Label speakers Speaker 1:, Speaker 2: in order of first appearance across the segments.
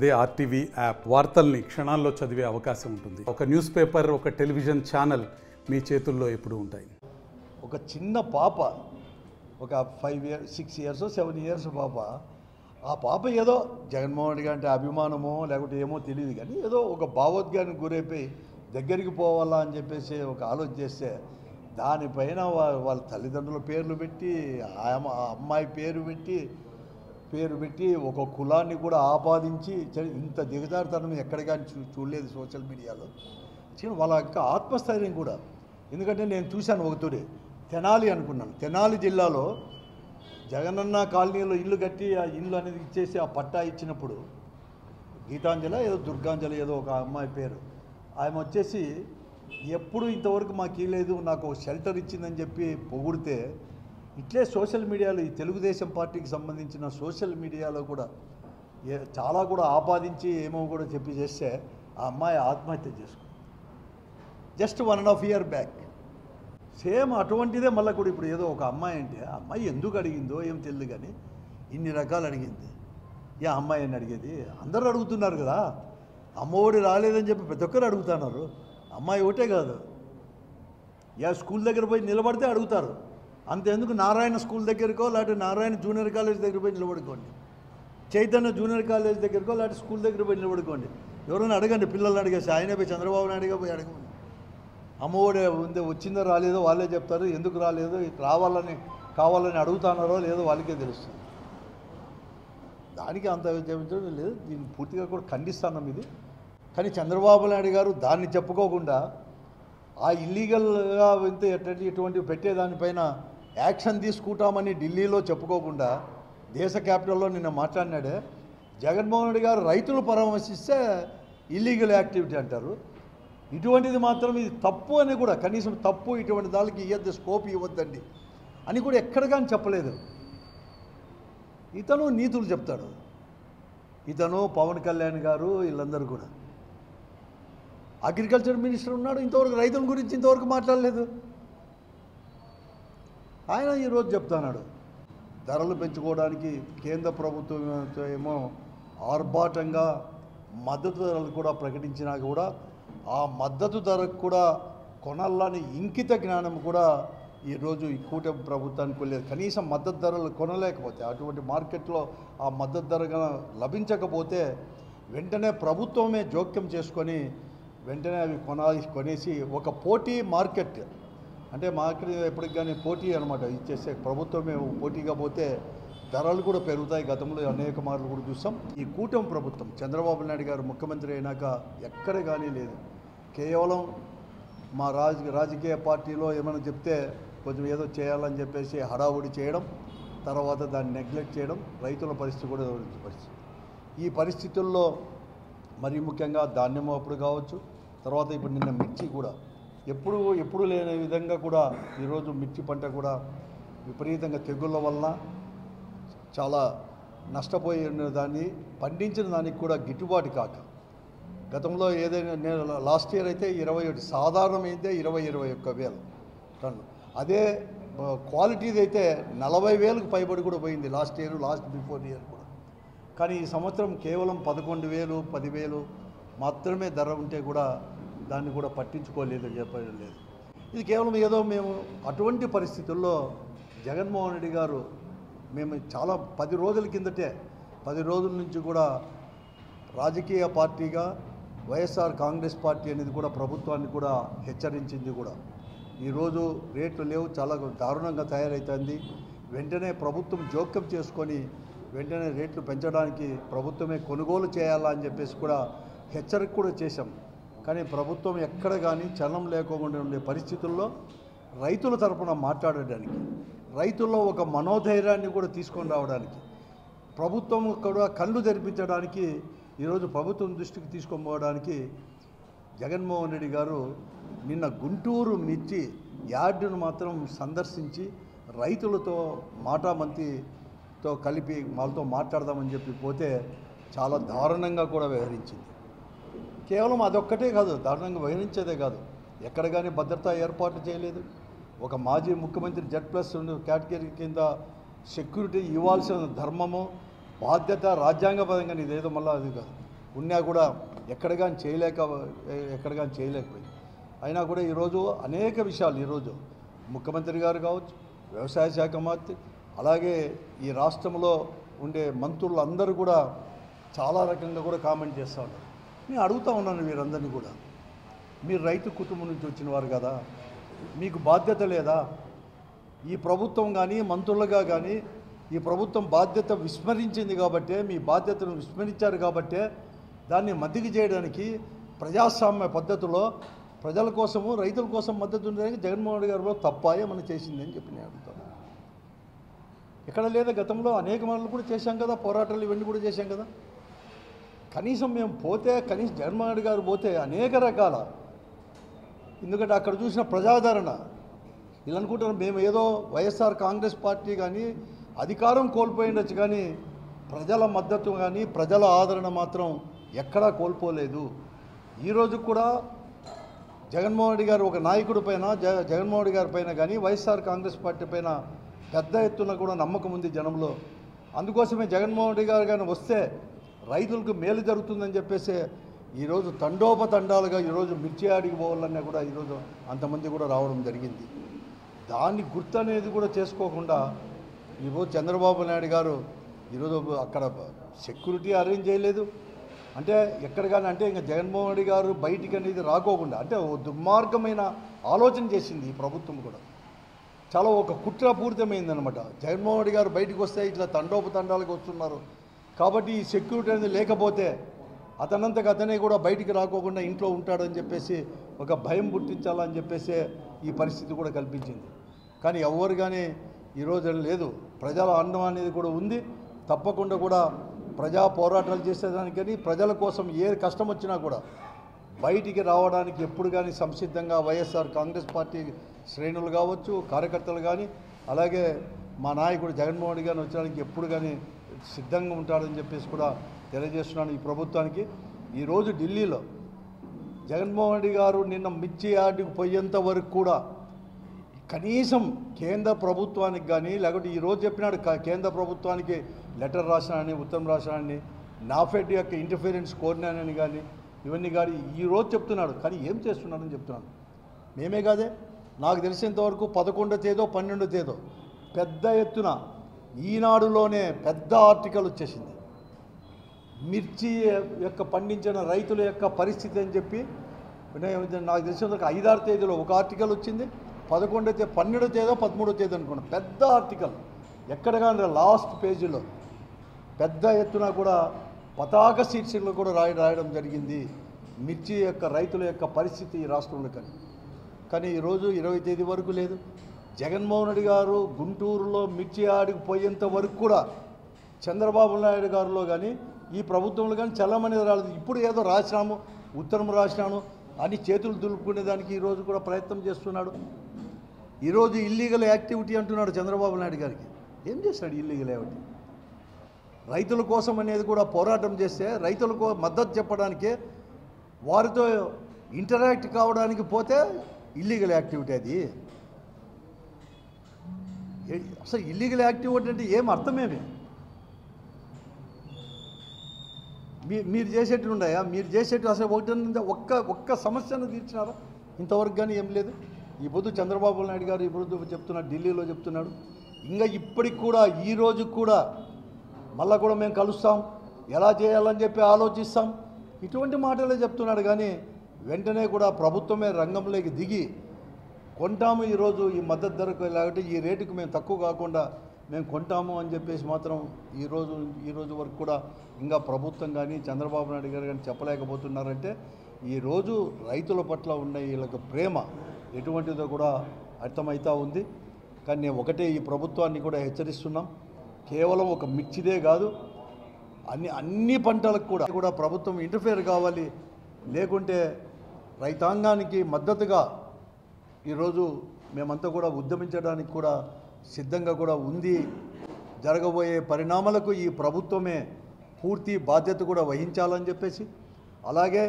Speaker 1: అదే RTV app వార్తల్ని క్షణాల్లో చదివే అవకాశం ఉంటుంది. ఒక న్యూస్ పేపర్, ఒక టెలివిజన్ ఛానల్ మీ చేతుల్లో ఎప్పుడూ ఉంటాయి.
Speaker 2: ఒక చిన్న పాప, ఒక 6 ఇయర్స్ 7 ఇయర్స్ పాప, ఆ పాప ఏదో జగన్మోహన్ రెడ్డి అంటే అభిమానమో లేకపోతే ఏమో తెలియదు, కానీ ఏదో ఒక భావోద్వేగానికి గురైపోయి దగ్గరికి పోవాలా అని చెప్పేసి ఒక ఆలోచన చేస్తే దానిపైన వాళ్ళ తల్లిదండ్రుల పేర్లు పెట్టి ఆ అమ్మాయి పేరు పెట్టి ఒక కులాన్ని కూడా ఆపాదించి ఇంత దిగజారుతనం ఎక్కడ కానీ చూడలేదు సోషల్ మీడియాలో. వాళ్ళ యొక్క ఆత్మస్థైర్యం కూడా, ఎందుకంటే నేను చూశాను ఒకతూరి తెనాలి అనుకున్నాను. తెనాలి జిల్లాలో జగనన్న కాలనీలో ఇల్లు కట్టి ఆ ఇల్లు అనేది ఇచ్చేసి ఆ పట్టా ఇచ్చినప్పుడు గీతాంజలి ఏదో దుర్గాంజలి ఏదో ఒక అమ్మాయి పేరు, ఆమె వచ్చేసి ఎప్పుడు ఇంతవరకు మాకు ఇవ్వలేదు, నాకు షెల్టర్ ఇచ్చిందని చెప్పి పొగిడితే ఇట్లే సోషల్ మీడియాలో ఈ తెలుగుదేశం పార్టీకి సంబంధించిన సోషల్ మీడియాలో కూడా చాలా కూడా ఆపాదించి ఏమో కూడా చెప్పి చేస్తే ఆ అమ్మాయి ఆత్మహత్య చేసుకుంది జస్ట్ 1.5 years బ్యాక్. సేమ్ అటువంటిదే మళ్ళీ కూడా ఇప్పుడు ఏదో ఒక అమ్మాయి అంటే ఆ అమ్మాయి ఎందుకు అడిగిందో ఏం తెలియదు, కానీ ఇన్ని రకాలు అడిగింది. ఏ అమ్మాయి అని అడిగేది అందరూ అడుగుతున్నారు కదా, అమ్మఒడి రాలేదని చెప్పి ప్రతి ఒక్కరు అడుగుతున్నారు. అమ్మాయి ఒకటే కాదు, స్కూల్ దగ్గర పోయి నిలబడితే అడుగుతారు. అంతెందుకు నారాయణ స్కూల్ దగ్గరకో లేకపోతే నారాయణ జూనియర్ కాలేజ్ దగ్గర పోయి నిలబడుకోండి, చైతన్య జూనియర్ కాలేజ్ దగ్గరకో లేకపోతే స్కూల్ దగ్గర పోయి నిలబడుకోండి, ఎవరైనా అడగండి, పిల్లల్ని అడిగేసి ఆయనే పోయి చంద్రబాబు నాయుడుగా పోయి అడగండి. అమ్మఒడి వచ్చిందో రాలేదో వాళ్ళే చెప్తారు, ఎందుకు రాలేదో కావాలని అడుగుతున్నారో లేదో వాళ్ళకే తెలుస్తుంది. దానికి అంత చెప్పించడం లేదు, దీన్ని పూర్తిగా కూడా ఖండిస్తున్నాం ఇది. కానీ చంద్రబాబు నాయుడు గారు దాన్ని చెప్పుకోకుండా ఆ ఇల్లీగల్గా ఇటువంటి పెట్టేదానిపైన యాక్షన్ తీసుకుంటామని ఢిల్లీలో చెప్పుకోకుండా దేశ క్యాపిటల్లో నిన్న మాట్లాడినాడే. జగన్మోహన్ రెడ్డి గారు రైతులు పరామర్శిస్తే ఇల్లీగల్ యాక్టివిటీ అంటారు. ఇటువంటిది మాత్రం ఇది తప్పు అని కూడా, కనీసం తప్పు ఇటువంటి దానికి ఇవ్వద్దు, స్కోప్ ఇవ్వద్దండి అని కూడా ఎక్కడ కానీ చెప్పలేదు. ఇతను నీతులు చెప్తాడు, ఇతను పవన్ కళ్యాణ్ గారు వీళ్ళందరూ కూడా. అగ్రికల్చర్ మినిస్టర్ ఉన్నాడు, ఇంతవరకు రైతుల గురించి ఇంతవరకు మాట్లాడలేదు. ఆయన ఈరోజు చెప్తున్నాడు ధరలు పెంచుకోవడానికి కేంద్ర ప్రభుత్వం ఏమో ఆర్భాటంగా మద్దతు ధరలు కూడా ప్రకటించినా కూడా ఆ మద్దతు ధరకు కూడా కొనాలని ఇంకిత జ్ఞానం కూడా ఈరోజు ఈ కూటమి ప్రభుత్వానికి లేదు. కనీసం మద్దతు ధరలు కొనలేకపోతే, అటువంటి మార్కెట్లో ఆ మద్దతు ధర లభించకపోతే వెంటనే ప్రభుత్వమే జోక్యం చేసుకొని వెంటనే అవి కొనేసి ఒక పోటీ మార్కెట్, అంటే మార్కెట్ ఎప్పటికి కానీ పోటీ అనమాట ఇచ్చేస్తే ప్రభుత్వమే పోటీగా పోతే ధరలు కూడా పెరుగుతాయి. గతంలో అనేక మార్లు కూడా చూసాం. ఈ కూటమి ప్రభుత్వం చంద్రబాబు నాయుడు గారు ముఖ్యమంత్రి అయినాక ఎక్కడ కానీ లేదు, కేవలం మా రాజకీయ పార్టీలో ఏమైనా చెప్తే కొంచెం ఏదో చేయాలని చెప్పేసి హడావుడి చేయడం, తర్వాత దాన్ని నెగ్లెక్ట్ చేయడం, రైతుల పరిస్థితి కూడా పరిస్థితి. ఈ పరిస్థితుల్లో మరీ ముఖ్యంగా ధాన్యం అప్పుడు కావచ్చు, తర్వాత ఇప్పుడు నిన్న మిర్చి కూడా ఎప్పుడు లేని విధంగా కూడా ఈరోజు మిర్చి పంట కూడా విపరీతంగా తెగుళ్ళ వలన చాలా నష్టపోయిన దాన్ని పండించిన దానికి కూడా గిట్టుబాటు కాక, గతంలో ఏదైనా లాస్ట్ ఇయర్ అయితే 21 సాధారణమైతే 21,000 టన్ను, అదే క్వాలిటీది అయితే 40,000కు పైబడి కూడా పోయింది లాస్ట్ బిఫోర్ ఇయర్ కూడా. కానీ ఈ సంవత్సరం కేవలం 11,000 10,000 మాత్రమే ధర ఉంటే కూడా దాన్ని కూడా పట్టించుకోలేదు, చెప్పలేదు. ఇది కేవలం ఏదో మేము అటువంటి పరిస్థితుల్లో జగన్మోహన్ రెడ్డి గారు మేము చాలా 10 రోజుల నుంచి కూడా రాజకీయ పార్టీగా వైఎస్ఆర్ కాంగ్రెస్ పార్టీ అనేది కూడా ప్రభుత్వాన్ని కూడా హెచ్చరించింది కూడా. ఈరోజు రేట్లు లేవు, చాలా దారుణంగా తయారవుతుంది, వెంటనే ప్రభుత్వం జోక్యం చేసుకొని వెంటనే రేట్లు పెంచడానికి ప్రభుత్వమే కొనుగోలు చేయాలా అని చెప్పేసి కూడా హెచ్చరిక కూడా చేశాం. కానీ ప్రభుత్వం ఎక్కడ కానీ చలనం లేకుండా ఉండే పరిస్థితుల్లో రైతుల తరపున మాట్లాడడానికి, రైతుల్లో ఒక మనోధైర్యాన్ని కూడా తీసుకొని రావడానికి, ప్రభుత్వం కూడా కళ్ళు తెరిపించడానికి, ఈరోజు ప్రభుత్వం దృష్టికి తీసుకొని పోవడానికి జగన్మోహన్ రెడ్డి గారు నిన్న గుంటూరు మిర్చి యార్డును మాత్రం సందర్శించి రైతులతో మాటామంతితో కలిపి వాళ్ళతో మాట్లాడదామని చెప్పి పోతే చాలా దారుణంగా కూడా వ్యవహరించింది. కేవలం అదొక్కటే కాదు, దారుణంగా వ్యవహరించేదే కాదు, ఎక్కడ కానీ భద్రతా ఏర్పాట్లు చేయలేదు. ఒక మాజీ ముఖ్యమంత్రి Z+ కేటగిరీ కింద సెక్యూరిటీ ఇవ్వాల్సిన ధర్మము బాధ్యత రాజ్యాంగపరంగా ఇదేదో మళ్ళీ అది కాదు, ఉన్నా కూడా ఎక్కడ కానీ చేయలేకపోయింది. అయినా కూడా ఈరోజు అనేక విషయాలు ఈరోజు ముఖ్యమంత్రి గారు కావచ్చు, వ్యవసాయ శాఖ మంత్రి, అలాగే ఈ రాష్ట్రంలో ఉండే మంత్రులు అందరూ కూడా చాలా రకంగా కూడా కామెంట్ చేస్తూ ఉన్నారు. నేను అడుగుతూ ఉన్నాను వీరందరినీ కూడా, మీరు రైతు కుటుంబం నుంచి వచ్చిన వారు కదా, మీకు బాధ్యత లేదా? ఈ ప్రభుత్వం కానీ మంత్రులుగా కానీ ఈ ప్రభుత్వం బాధ్యత విస్మరించింది కాబట్టే, మీ బాధ్యతను విస్మరించారు కాబట్టే దాన్ని మద్దతు చేయడానికి ప్రజాస్వామ్య పద్ధతిలో ప్రజల కోసము రైతుల కోసం మద్దతు ఉండడానికి జగన్మోహన్ రెడ్డి గారు తప్ప ఏమన్నా చేసింది అని చెప్పి నేను అడుగుతాను. ఎక్కడ లేదా? గతంలో అనేక మార్లు కూడా చేశాం కదా, పోరాటాలు ఇవన్నీ కూడా చేశాం కదా. కనీసం మేము పోతే, కనీసం జగన్మోహన్ రెడ్డి గారు పోతే అనేక రకాల, ఎందుకంటే అక్కడ చూసిన ప్రజాదరణ ఇలా అనుకుంటున్నాం మేము ఏదో వైఎస్ఆర్ కాంగ్రెస్ పార్టీ కానీ అధికారం కోల్పోయిండొచ్చు, కానీ ప్రజల మద్దతు కానీ ప్రజల ఆదరణ మాత్రం ఎక్కడా కోల్పోలేదు. ఈరోజు కూడా జగన్మోహన్ రెడ్డి గారు ఒక నాయకుడి పైన, జగన్మోహన్ రెడ్డి గారి పైన కానీ వైఎస్ఆర్ కాంగ్రెస్ పార్టీ పైన పెద్ద ఎత్తున కూడా నమ్మకం ఉంది జనంలో. అందుకోసమే జగన్మోహన్ రెడ్డి గారు కానీ వస్తే రైతులకు మేలు జరుగుతుందని చెప్పేసి ఈరోజు తండోపతండాలుగా ఈరోజు మిర్చి ఆడికి పోవాలన్నా కూడా ఈరోజు అంతమంది కూడా రావడం జరిగింది. దాన్ని గుర్తు అనేది కూడా చేసుకోకుండా ఈరోజు చంద్రబాబు నాయుడు గారు ఈరోజు అక్కడ సెక్యూరిటీ అరేంజ్ చేయలేదు. అంటే ఎక్కడ కానీ అంటే ఇంకా జగన్మోహన్ రెడ్డి గారు బయటికి అనేది రాకోకుండా అంటే ఓ దుర్మార్గమైన ఆలోచన చేసింది ఈ ప్రభుత్వం కూడా. చాలా ఒక కుట్రపూరితమైందనమాట. జగన్మోహన్ రెడ్డి గారు బయటకు వస్తే ఇట్లా తండోపతండాలకు వస్తున్నారు కాబట్టి ఈ సెక్యూరిటీ అనేది లేకపోతే అతనంతకు అతనే కూడా బయటికి రాకోకుండా ఇంట్లో ఉంటాడని చెప్పేసి ఒక భయం పుట్టించాలని చెప్పేసి ఈ పరిస్థితి కూడా కల్పించింది. కానీ ఎవరు కానీ ఈరోజు లేదు, ప్రజల అండం అనేది కూడా ఉంది. తప్పకుండా కూడా ప్రజా పోరాటాలు చేసేదానికని ప్రజల కోసం ఏ కష్టం వచ్చినా కూడా బయటికి రావడానికి ఎప్పుడు కానీ సంసిద్ధంగా వైఎస్ఆర్ కాంగ్రెస్ పార్టీ శ్రేణులు కావచ్చు, కార్యకర్తలు కానీ, అలాగే మా నాయకుడు జగన్మోహన్ రెడ్డి గారిని వచ్చడానికి ఎప్పుడు కానీ సిద్ధంగా ఉంటాడని చెప్పేసి కూడా తెలియజేస్తున్నాను ఈ ప్రభుత్వానికి. ఈరోజు ఢిల్లీలో జగన్మోహన్ రెడ్డి గారు నిన్న మిర్చి యార్డుకు పోయేంత వరకు కూడా కనీసం కేంద్ర ప్రభుత్వానికి కానీ, లేకపోతే ఈరోజు చెప్పినాడు కేంద్ర ప్రభుత్వానికి లెటర్ రాసినానని, ఉత్తరం రాసినానని, నాఫెడ్ యొక్క ఇంటర్ఫీరెన్స్ కోరినానని కానీ ఇవన్నీ కానీ ఈరోజు చెప్తున్నాడు. కానీ ఏం చేస్తున్నాడని చెప్తున్నాను. మేమే కాదే, నాకు తెలిసినంతవరకు 11వ తేదో 12వ తేదో పెద్ద ఎత్తున ఈనాడులోనే పెద్ద ఆర్టికల్ వచ్చేసింది. మిర్చి యొక్క పండించిన రైతుల యొక్క పరిస్థితి అని చెప్పి నాకు తెలిసినంతవరకు 5-6 తేదీలో ఒక ఆర్టికల్ వచ్చింది. 11వ తేదీ 12వ తేదో 13వ తేదీ అనుకున్నాను. పెద్ద ఆర్టికల్ ఎక్కడ కానీ లాస్ట్ పేజీలో పెద్ద ఎత్తున కూడా పతాక శీర్షికలు కూడా రాయడం జరిగింది మిర్చి యొక్క రైతుల యొక్క పరిస్థితి ఈ రాష్ట్రంలో. కానీ ఈరోజు 20వ తేదీ వరకు లేదు. జగన్మోహన్ రెడ్డి గారు గుంటూరులో మిర్చి ఆడికి పోయేంత వరకు కూడా చంద్రబాబు నాయుడు గారిలో కానీ ఈ ప్రభుత్వంలో కానీ చల్లమనేది రాలేదు. ఇప్పుడు ఏదో రాసినాము, ఉత్తరం రాసినాను అని చేతులు దులుపుకునేదానికి ఈరోజు కూడా ప్రయత్నం చేస్తున్నాడు. ఈరోజు ఇల్లీగల్ యాక్టివిటీ అంటున్నాడు చంద్రబాబు నాయుడు గారికి. ఏం చేస్తాడు ఇల్లీగల్ యాక్టివిటీ? రైతుల కోసం అనేది కూడా పోరాటం చేస్తే రైతులకు మద్దతు చెప్పడానికే, వారితో ఇంటరాక్ట్ కావడానికి పోతే ఇల్లీగల్ యాక్టివిటీ అది. అసలు ఇల్లీగల్ యాక్టివిటీ అంటే ఏం అర్థమేమి? మీరు చేసేట్టు ఉన్నాయా? మీరు చేసేట్టు అసలు ఒక్క సమస్యను తీర్చినారా? ఇంతవరకు కానీ ఏం లేదు. ఈ పొద్దు చంద్రబాబు నాయుడు గారు ఈ పొద్దు చెప్తున్నాడు, ఢిల్లీలో చెప్తున్నాడు, ఇంకా ఇప్పటికి కూడా ఈ రోజు కూడా మళ్ళా కూడా మేము కలుస్తాం, ఎలా చేయాలని చెప్పి ఆలోచిస్తాం, ఇటువంటి మాటలే చెప్తున్నాడు. కానీ వెంటనే కూడా ప్రభుత్వమే రంగంలోకి దిగి కొంటాము, ఈరోజు ఈ మద్దతు ధరకు లేకపోతే ఈ రేటుకు మేము తక్కువ కాకుండా మేము కొంటాము అని చెప్పేసి మాత్రం ఈరోజు వరకు కూడా ఇంకా ప్రభుత్వం కానీ చంద్రబాబు నాయుడు గారు కానీ చెప్పలేకపోతున్నారంటే ఈరోజు రైతుల పట్ల ఉన్న వీళ్ళకి ప్రేమ ఎటువంటిదో కూడా అర్థమవుతూ ఉంది. కానీ నేను ఒకటే ఈ ప్రభుత్వాన్ని కూడా హెచ్చరిస్తున్నాం, కేవలం ఒక మిర్చిదే కాదు అన్ని పంటలకు కూడా ప్రభుత్వం ఇంటర్ఫేర్ కావాలి. లేకుంటే రైతాంగానికి మద్దతుగా ఈరోజు మేమంతా కూడా ఉద్యమించడానికి కూడా సిద్ధంగా కూడా ఉంది. జరగబోయే పరిణామాలకు ఈ ప్రభుత్వమే పూర్తి బాధ్యత కూడా వహించాలని చెప్పేసి, అలాగే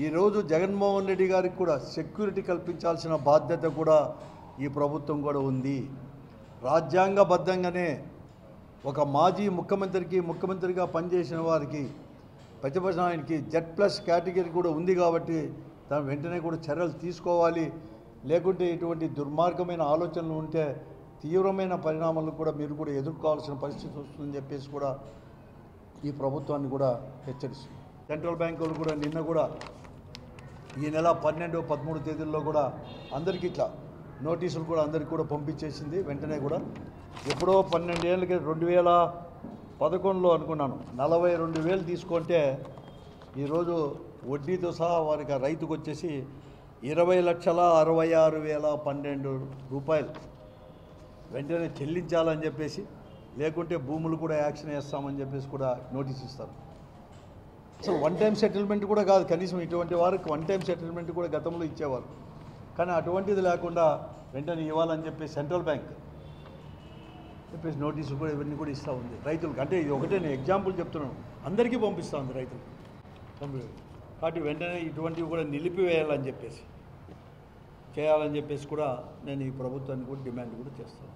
Speaker 2: ఈరోజు జగన్మోహన్ రెడ్డి గారికి కూడా సెక్యూరిటీ కల్పించాల్సిన బాధ్యత కూడా ఈ ప్రభుత్వం కూడా ఉంది. రాజ్యాంగబద్ధంగానే ఒక మాజీ ముఖ్యమంత్రిగా పనిచేసిన వారికి ప్రతిపక్షం ఆయనకి Z+ కేటగిరీ కూడా ఉంది కాబట్టి దాని వెంటనే కూడా చర్యలు తీసుకోవాలి. లేకుంటే ఇటువంటి దుర్మార్గమైన ఆలోచనలు ఉంటే తీవ్రమైన పరిణామాలను కూడా మీరు కూడా ఎదుర్కోవాల్సిన పరిస్థితి వస్తుందని చెప్పేసి కూడా ఈ ప్రభుత్వాన్ని కూడా హెచ్చరిస్తుంది. సెంట్రల్ బ్యాంక్ వాళ్ళు కూడా నిన్న కూడా ఈ నెల 12, 13 తేదీల్లో కూడా అందరికీ ఇట్లా నోటీసులు కూడా అందరికీ కూడా పంపించేసింది. వెంటనే కూడా ఎప్పుడో 12 ఏళ్ళకి 2011లో అనుకున్నాను 42,000 తీసుకుంటే ఈరోజు వడ్డీతో సహా వారికి రైతుకు వచ్చేసి 20,66,012 రూపాయలు వెంటనే చెల్లించాలని చెప్పేసి, లేకుంటే భూములు కూడా యాక్షన్ వేస్తామని చెప్పేసి కూడా నోటీస్ ఇస్తారు. అసలు 1 టైం సెటిల్మెంట్ కూడా కాదు, కనీసం ఇటువంటి వారికి 1 టైం సెటిల్మెంట్ కూడా గతంలో ఇచ్చేవారు. కానీ అటువంటిది లేకుండా వెంటనే ఇవ్వాలని చెప్పేసి సెంట్రల్ బ్యాంక్ చెప్పేసి నోటీసులు కూడా ఇవన్నీ కూడా ఇస్తూ ఉంది రైతులకు. అంటే ఇది ఒకటే నేను ఎగ్జాంపుల్ చెప్తున్నాను, అందరికీ పంపిస్తూ ఉంది రైతులు. కాబట్టి వెంటనే ఇటువంటివి కూడా నిలిపివేయాలని చెప్పేసి చేయాలని చెప్పేసి కూడా నేను ఈ ప్రభుత్వాన్ని కూడా డిమాండ్ కూడా చేస్తాను.